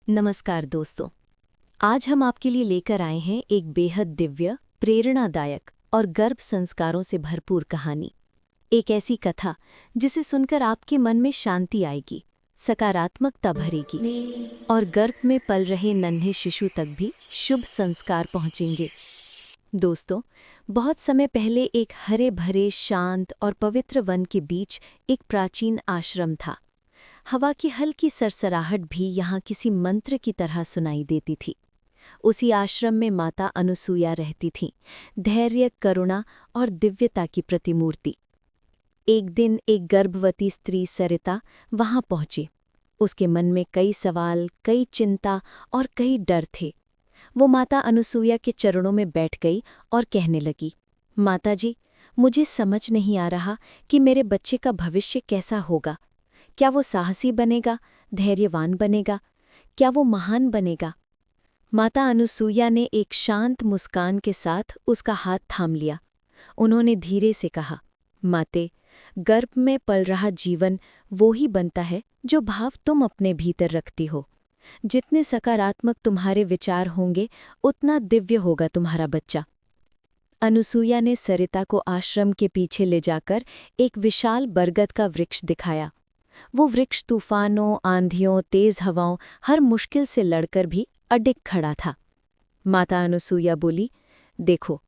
नमस्कार दोस्तों। आज हम आपके लिए लेकर आए हैं एक बेहद दिव्य, प्रेरणादायक और गर्भ संस्कारों से भरपूर कहानी। एक ऐसी कथा जिसे सुनकर आपके मन में शांति आएगी, सकारात्मकता भरेगी और गर्भ में पल रहे नन्हे शिशु तक भी शुभ संस्कार पहुंचेंगे। दोस्तों, बहुत समय पहले एक हरे भरे, शांत और पवित्र वन के बीच एक प्राचीन आश्रम था। हवा की हल्की सरसराहट भी यहाँ किसी मंत्र की तरह सुनाई देती थी। उसी आश्रम में माता अनुसूया रहती थीं, धैर्य, करुणा और दिव्यता की प्रतिमूर्ति। एक दिन एक गर्भवती स्त्री सरिता वहां पहुंची। उसके मन में कई सवाल, कई चिंता और कई डर थे। वो माता अनुसूया के चरणों में बैठ गई और कहने लगी, माताजी, मुझे समझ नहीं आ रहा कि मेरे बच्चे का भविष्य कैसा होगा। क्या वो साहसी बनेगा, धैर्यवान बनेगा? क्या वो महान बनेगा? माता अनुसूया ने एक शांत मुस्कान के साथ उसका हाथ थाम लिया। उन्होंने धीरे से कहा, माते, गर्भ में पल रहा जीवन वो ही बनता है जो भाव तुम अपने भीतर रखती हो। जितने सकारात्मक तुम्हारे विचार होंगे, उतना दिव्य होगा तुम्हारा बच्चा। अनुसूया ने सरिता को आश्रम के पीछे ले जाकर एक विशाल बरगद का वृक्ष दिखाया। वो वृक्ष तूफानों, आंधियों, तेज हवाओं, हर मुश्किल से लड़कर भी अडिग खड़ा था। माता अनुसूया बोली, देखो,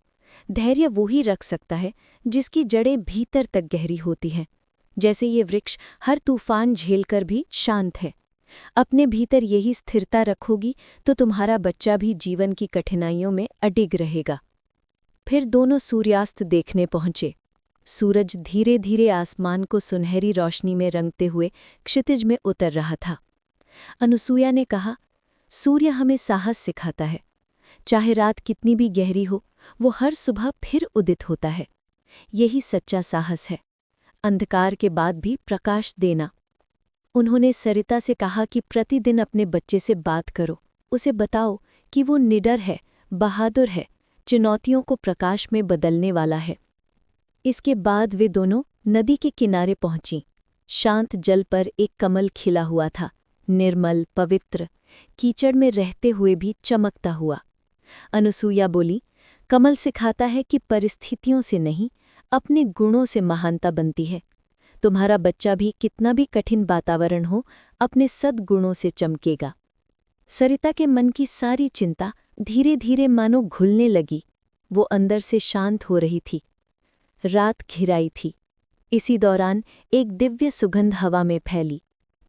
धैर्य वो ही रख सकता है जिसकी जड़ें भीतर तक गहरी होती हैं। जैसे ये वृक्ष हर तूफान झेलकर भी शांत है। अपने भीतर यही स्थिरता रखोगी तो तुम्हारा बच्चा भी जीवन की कठिनाइयों में अडिग रहेगा। फिर दोनों सूर्यास्त देखने पहुंचे। सूरज धीरे धीरे आसमान को सुनहरी रोशनी में रंगते हुए क्षितिज में उतर रहा था। अनुसूया ने कहा, सूर्य हमें साहस सिखाता है। चाहे रात कितनी भी गहरी हो, वो हर सुबह फिर उदित होता है। यही सच्चा साहस है, अंधकार के बाद भी प्रकाश देना। उन्होंने सरिता से कहा कि प्रतिदिन अपने बच्चे से बात करो, उसे बताओ कि वो निडर है, बहादुर है, चुनौतियों को प्रकाश में बदलने वाला है। इसके बाद वे दोनों नदी के किनारे पहुंची। शांत जल पर एक कमल खिला हुआ था, निर्मल, पवित्र, कीचड़ में रहते हुए भी चमकता हुआ। अनुसूया बोली, कमल सिखाता है कि परिस्थितियों से नहीं, अपने गुणों से महानता बनती है। तुम्हारा बच्चा भी कितना भी कठिन वातावरण हो, अपने सद्गुणों से चमकेगा। सरिता के मन की सारी चिंता धीरे धीरे मानो घुलने लगी। वो अंदर से शांत हो रही थी। रात घिराई थी। इसी दौरान एक दिव्य सुगंध हवा में फैली।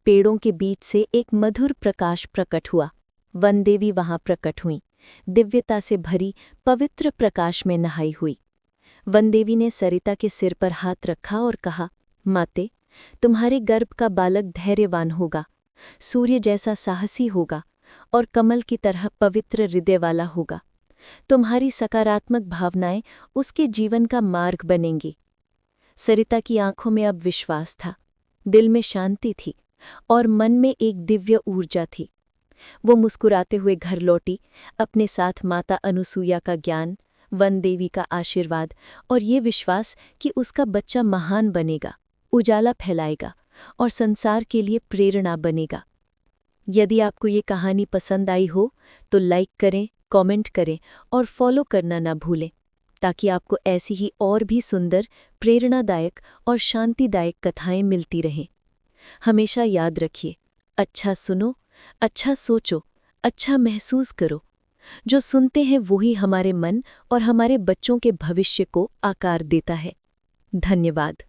पेड़ों के बीच से एक मधुर प्रकाश प्रकट हुआ। वनदेवी वहां प्रकट हुई, दिव्यता से भरी पवित्र प्रकाश में नहाई हुई। वनदेवी ने सरिता के सिर पर हाथ रखा और कहा, माते, तुम्हारे गर्भ का बालक धैर्यवान होगा, सूर्य जैसा साहसी होगा और कमल की तरह पवित्र हृदय वाला होगा। तुम्हारी सकारात्मक भावनाएं उसके जीवन का मार्ग बनेंगी। सरिता की आंखों में अब विश्वास था, दिल में शांति थी और मन में एक दिव्य ऊर्जा थी। वो मुस्कुराते हुए घर लौटी, अपने साथ माता अनुसूया का ज्ञान, वनदेवी का आशीर्वाद और ये विश्वास कि उसका बच्चा महान बनेगा, उजाला फैलाएगा और संसार के लिए प्रेरणा बनेगा। यदि आपको ये कहानी पसंद आई हो तो लाइक करें, कमेंट करें और फॉलो करना ना भूलें, ताकि आपको ऐसी ही और भी सुंदर, प्रेरणादायक और शांतिदायक कथाएं मिलती रहें। हमेशा याद रखिए, अच्छा सुनो, अच्छा सोचो, अच्छा महसूस करो। जो सुनते हैं वही हमारे मन और हमारे बच्चों के भविष्य को आकार देता है। धन्यवाद।